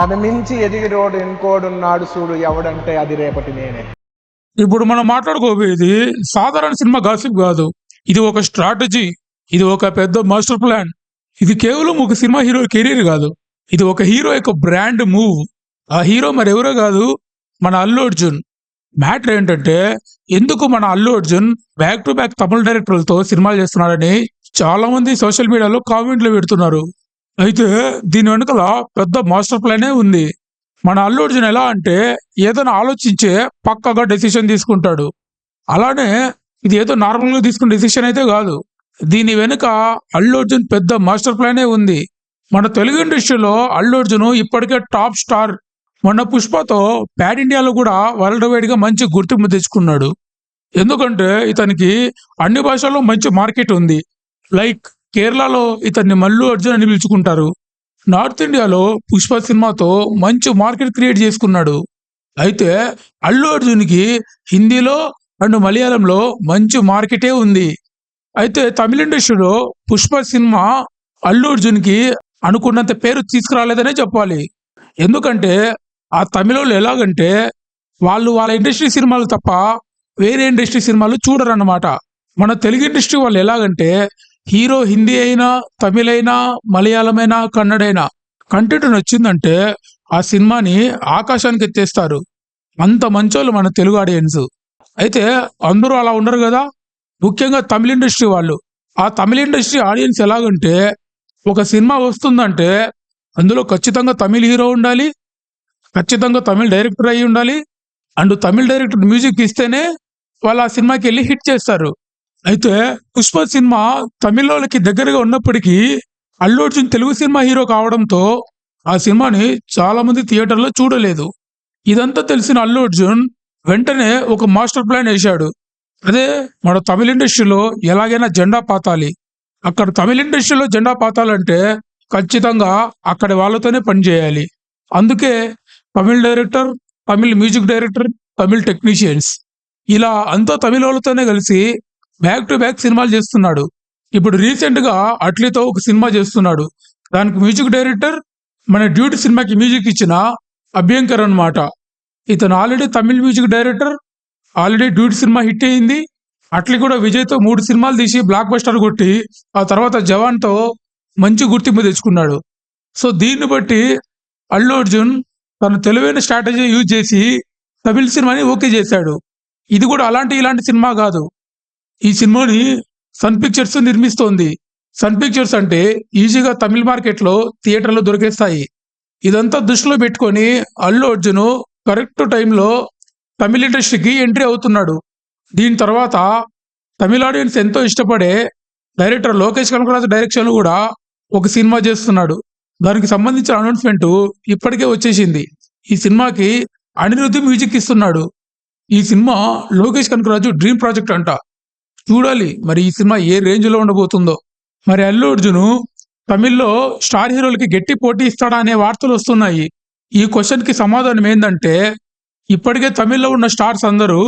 నన్ను మించి ఎదిగినోడు ఇంకోడున్నాడు చూడు, ఎవడంటే అది రేపటి నేనే. ఇప్పుడు మనం మాట్లాడుకోబోయేది సాధారణ సినిమా గాసిప్ కాదు. ఇది ఒక స్ట్రాటజీ, ఇది ఒక పెద్ద మాస్టర్ ప్లాన్. ఇది కేవలం ఒక సినిమా హీరో కెరీర్ కాదు, ఇది ఒక హీరో యొక్క బ్రాండ్ మూవ్. ఆ హీరో మరెవరో కాదు, మన అల్లు అర్జున్. మ్యాటర్ ఏంటంటే, ఎందుకు మన Allu Arjun back to back తమిళ డైరెక్టర్లతో సినిమాలు చేస్తున్నాడని చాలా మంది సోషల్ మీడియాలో కామెంట్లు పెడుతున్నారు. అయితే దీని వెనుకల పెద్ద మాస్టర్ ప్లానే ఉంది. మన అల్లు అర్జున్ ఎలా అంటే, ఏదైనా ఆలోచించే పక్కగా డెసిషన్ తీసుకుంటాడు. అలానే ఇది ఏదో నార్మల్గా తీసుకున్న డెసిషన్ అయితే కాదు. దీని వెనుక అల్లు అర్జున్ పెద్ద మాస్టర్ ప్లానే ఉంది. మన తెలుగు ఇండస్ట్రీలో అల్లు అర్జున్ ఇప్పటికే టాప్ స్టార్. మొన్న పుష్పతో ప్యాన్ ఇండియాలో కూడా వరల్డ్ వైడ్ గా మంచి గుర్తింపు తెచ్చుకున్నాడు. ఎందుకంటే ఇతనికి అన్ని భాషల్లో మంచి మార్కెట్ ఉంది. లైక్ కేరళలో ఇతన్ని మల్లు అర్జున్ అని పిలుచుకుంటారు. నార్త్ ఇండియాలో పుష్ప సినిమాతో మంచి మార్కెట్ క్రియేట్ చేసుకున్నాడు. అయితే అల్లు అర్జున్కి హిందీలో అండ్ మలయాళంలో మంచి మార్కెటే ఉంది. అయితే తమిళ ఇండస్ట్రీలో పుష్ప సినిమా అల్లు అర్జున్కి అనుకున్నంత పేరు తీసుకురాలేదనే చెప్పాలి. ఎందుకంటే ఆ తమిళోళ్ళు ఎలాగంటే, వాళ్ళు వాళ్ళ ఇండస్ట్రీ సినిమాలు తప్ప వేరే ఇండస్ట్రీ సినిమాలు చూడరన్నమాట. మన తెలుగు ఇండస్ట్రీ వాళ్ళు ఎలాగంటే, హీరో హిందీ అయినా, తమిళ అయినా, మలయాళమైనా, కన్నడైనా కంటెంట్ నచ్చిందంటే ఆ సినిమాని ఆకాశానికి ఎత్తేస్తారు. అంత మంచోళ్ళు మన తెలుగు ఆడియన్స్. అయితే అందరూ అలా ఉండరు కదా, ముఖ్యంగా తమిళ ఇండస్ట్రీ వాళ్ళు. ఆ తమిళ ఇండస్ట్రీ ఆడియన్స్ ఎలాగంటే, ఒక సినిమా వస్తుందంటే అందులో ఖచ్చితంగా తమిళ హీరో ఉండాలి, ఖచ్చితంగా తమిళ డైరెక్టర్ అయి ఉండాలి, అండ్ తమిళ డైరెక్టర్ మ్యూజిక్ ఇస్తేనే వాళ్ళు ఆ సినిమాకి వెళ్ళి హిట్ చేస్తారు. అయితే పుష్ప సినిమా తమిళోళ్ళకి దగ్గరగా ఉన్నప్పటికీ అల్లు అర్జున్ తెలుగు సినిమా హీరో కావడంతో ఆ సినిమాని చాలా మంది థియేటర్లో చూడలేదు. ఇదంతా తెలిసిన అల్లు అర్జున్ వెంటనే ఒక మాస్టర్ ప్లాన్ వేశాడు. అదే మన తమిళ ఇండస్ట్రీలో ఎలాగైనా జెండా పాతాలి. అక్కడ తమిళ ఇండస్ట్రీలో జెండా పాతాలంటే ఖచ్చితంగా అక్కడి వాళ్ళతోనే పనిచేయాలి. అందుకే తమిళ డైరెక్టర్, తమిళ మ్యూజిక్ డైరెక్టర్, తమిళ టెక్నీషియన్స్ ఇలా అంతా తమిళ వాళ్ళతోనే కలిసి బ్యాక్ టు బ్యాక్ సినిమాలు చేస్తున్నాడు. ఇప్పుడు రీసెంట్ గా అట్లీతో ఒక సినిమా చేస్తున్నాడు. దానికి మ్యూజిక్ డైరెక్టర్ మన డ్యూటీ సినిమాకి మ్యూజిక్ ఇచ్చిన అభ్యంకర్ అన్నమాట. ఇతను ఆల్రెడీ తమిళ మ్యూజిక్ డైరెక్టర్, ఆల్రెడీ డ్యూటీ సినిమా హిట్ అయింది. అట్లీ కూడా విజయ్తో 3 సినిమాలు తీసి బ్లాక్ బస్టర్ కొట్టి ఆ తర్వాత జవాన్తో మంచి గుర్తింపు తెచ్చుకున్నాడు. సో దీన్ని బట్టి అల్లు అర్జున్ తన తెలివైన స్ట్రాటజీ యూజ్ చేసి తమిళ సినిమాని ఓకే చేశాడు. ఇది కూడా ఇలాంటి సినిమా కాదు. ఈ సినిమాని సన్ పిక్చర్స్ నిర్మిస్తోంది. సన్ పిక్చర్స్ అంటే ఈజీగా తమిళ మార్కెట్లో థియేటర్లో దొరికేస్తాయి. ఇదంతా దృష్టిలో పెట్టుకొని అల్లు అర్జున్ కరెక్ట్ టైంలో తమిళ ఇండస్ట్రీకి ఎంట్రీ అవుతున్నాడు. దీని తర్వాత తమిళ ఆడియన్స్ ఎంతో ఇష్టపడే డైరెక్టర్ లోకేష్ కనకరాజు డైరెక్షన్ కూడా ఒక సినిమా చేస్తున్నాడు. దానికి సంబంధించిన అనౌన్స్మెంట్ ఇప్పటికే వచ్చేసింది. ఈ సినిమాకి అనిరుద్ధ్ మ్యూజిక్ ఇస్తున్నాడు. ఈ సినిమా లోకేష్ కనకరాజు డ్రీమ్ ప్రాజెక్ట్ అంట. చూడాలి మరి ఈ సినిమా ఏ రేంజ్ లో ఉండబోతుందో. మరి అల్లు అర్జున్ తమిళ్లో స్టార్ హీరోలకి గట్టి పోటీ ఇస్తాడా అనే వార్తలు వస్తున్నాయి. ఈ క్వశ్చన్ కి సమాధానం ఏంటంటే, ఇప్పటికే తమిళ్లో ఉన్న స్టార్స్ అందరూ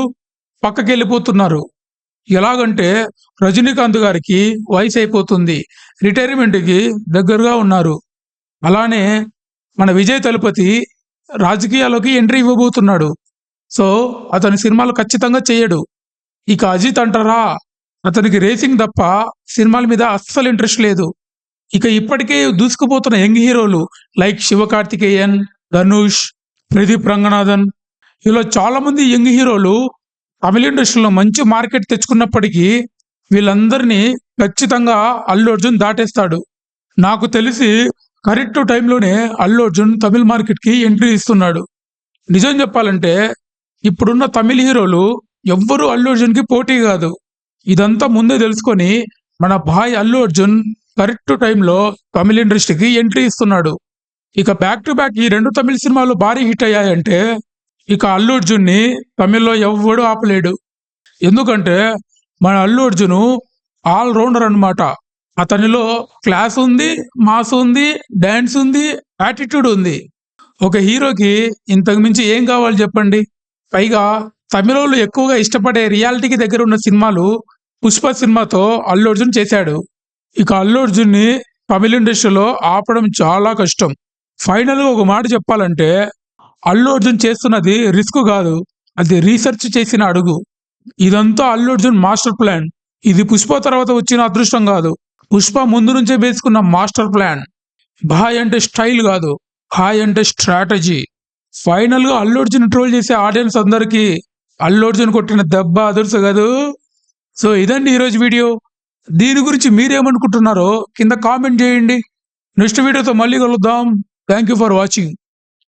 పక్కకి వెళ్ళిపోతున్నారు. ఎలాగంటే రజనీకాంత్ గారికి వయసు అయిపోతుంది, రిటైర్మెంట్కి దగ్గరగా ఉన్నారు. అలానే మన విజయ్ తలపతి రాజకీయాల్లోకి ఎంట్రీ ఇవ్వబోతున్నాడు. సో అతని సినిమాలు ఖచ్చితంగా చేయడు. ఇక అజిత్ అంటారా, అతనికి రేసింగ్ తప్ప సినిమాల మీద అస్సలు ఇంట్రెస్ట్ లేదు. ఇక ఇప్పటికే దూసుకుపోతున్న యంగ్ హీరోలు లైక్ శివకార్తికేయన్, ధనుష్, ప్రదీప్ రంగనాథన్, ఇలా చాలా మంది యంగ్ హీరోలు తమిళ ఇండస్ట్రీలో మంచి మార్కెట్ తెచ్చుకున్నప్పటికీ వీళ్ళందరినీ ఖచ్చితంగా అల్లు అర్జున్ దాటేస్తాడు. నాకు తెలిసి కరెక్ట్ టైంలోనే అల్లు అర్జున్ తమిళ మార్కెట్కి ఎంట్రీ ఇస్తున్నాడు. నిజం చెప్పాలంటే ఇప్పుడున్న తమిళ హీరోలు ఎవ్వరూ అల్లు అర్జున్కి పోటీ కాదు. ఇదంతా ముందే తెలుసుకొని మన భాయ్ అల్లు అర్జున్ కరెక్ట్ టైంలో తమిళ ఇండస్ట్రీకి ఎంట్రీ ఇస్తున్నాడు. ఇక బ్యాక్ టు బ్యాక్ ఈ 2 తమిళ సినిమాలు భారీ హిట్ అయ్యాయంటే ఇక అల్లు అర్జున్ని తమిళ్లో ఎవ్వడూ ఆపలేడు. ఎందుకంటే మన అల్లు అర్జున్ ఆల్ రౌండర్ అన్నమాట. అతనిలో క్లాస్ ఉంది, మాస్ ఉంది, డాన్స్ ఉంది, యాటిట్యూడ్ ఉంది. ఒక హీరోకి ఇంతకు మించి ఏం కావాలి చెప్పండి. పైగా తమిళోళ్ళు ఎక్కువగా ఇష్టపడే రియాలిటీకి దగ్గర ఉన్న సినిమాలు పుష్ప సినిమాతో అల్లు అర్జున్ చేశాడు. ఇక అల్లు అర్జున్ని తమిళ ఇండస్ట్రీలో ఆపడం చాలా కష్టం. ఫైనల్ ఒక మాట చెప్పాలంటే అల్లు అర్జున్ చేస్తున్నది రిస్క్ కాదు, అది రీసెర్చ్ చేసిన అడుగు. ఇదంతా అల్లు అర్జున్ మాస్టర్ ప్లాన్. ఇది పుష్ప తర్వాత వచ్చిన అదృష్టం కాదు, పుష్ప ముందు నుంచే వేసుకున్న మాస్టర్ ప్లాన్. భాయ్ అంటే స్టైల్ కాదు, హాయ్ అంటే స్ట్రాటజీ. ఫైనల్ గా అల్లు అర్జున్ ట్రోల్ చేసే ఆడియన్స్ అందరికి అల్లు అర్జున్ కొట్టిన దెబ్బ అదుర్సు కాదు. సో ఇదండి ఈరోజు వీడియో. దీని గురించి మీరేమనుకుంటున్నారో కింద కామెంట్ చేయండి. నెక్స్ట్ వీడియోతో మళ్ళీ కలుద్దాం. Thank you for watching.